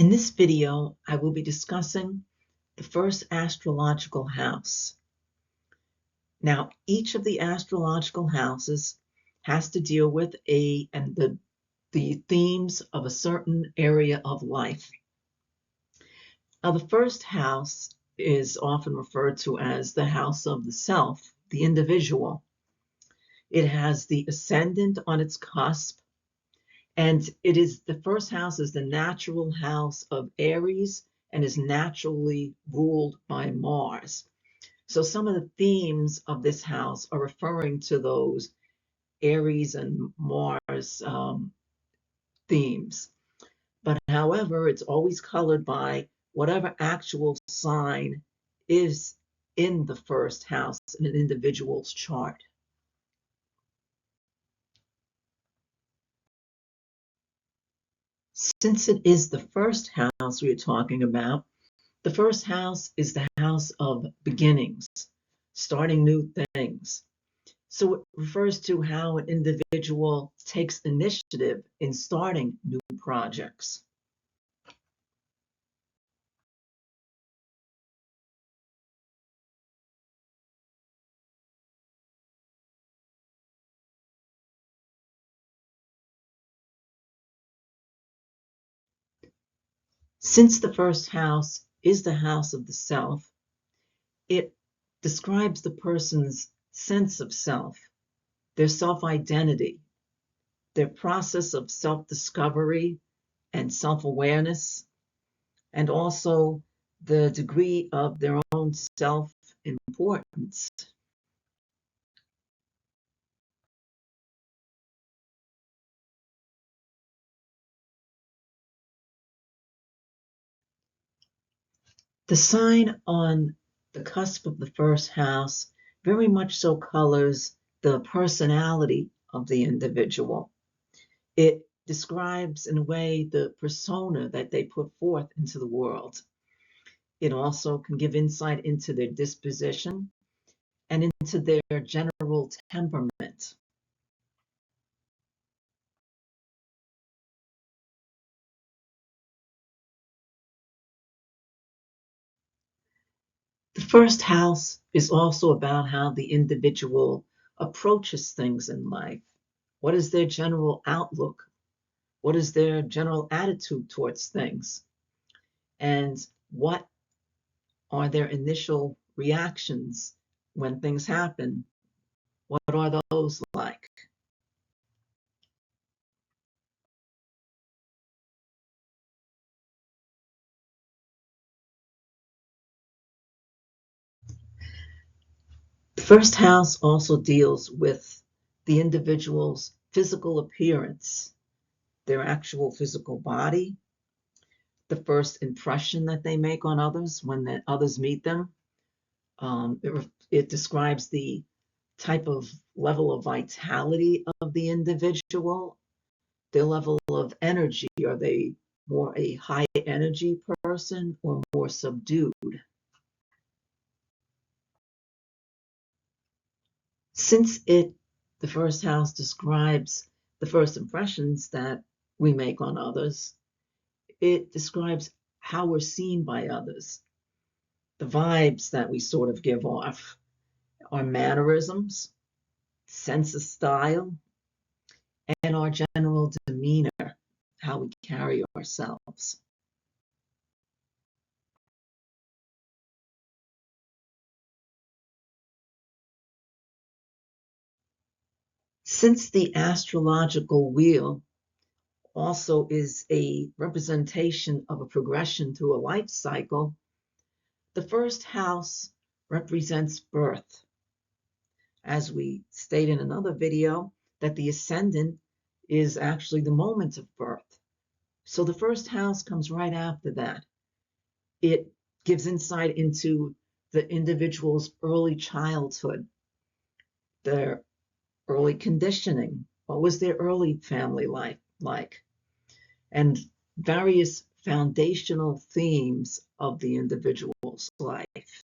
In this video, I will be discussing the first astrological house. Now, each of the astrological houses has to deal with the themes of a certain area of life. Now, the first house is often referred to as the house of the self, the individual. It has the ascendant on its cusp, and the first house is the natural house of Aries and is naturally ruled by Mars. So some of the themes of this house are referring to those Aries and Mars themes. But however, it's always colored by whatever actual sign is in the first house in an individual's chart. Since it is the first house we are talking about, the first house is the house of beginnings, starting new things. So it refers to how an individual takes initiative in starting new projects. Since the first house is the house of the self, it describes the person's sense of self, their self-identity, their process of self-discovery and self-awareness, and also the degree of their own self-importance. The sign on the cusp of the first house very much so colors the personality of the individual. It describes in a way the persona that they put forth into the world. It also can give insight into their disposition and into their general temperament. The first house is also about how the individual approaches things in life. What is their general outlook? What is their general attitude towards things? And what are their initial reactions when things happen? What are those like? The first house also deals with the individual's physical appearance, their actual physical body, the first impression that they make on others when others meet them. It describes the type of level of vitality of the individual, their level of energy. Are they more a high energy person or more subdued? Since the first house describes the first impressions that we make on others, it describes how we're seen by others, the vibes that we sort of give off, our mannerisms, sense of style, and our general demeanor, how we carry ourselves. Since the astrological wheel also is a representation of a progression through a life cycle, the first house represents birth. As we state in another video, that the ascendant is actually the moment of birth. So the first house comes right after that. It gives insight into the individual's early childhood, their early conditioning, what was their early family life like, and various foundational themes of the individual's life.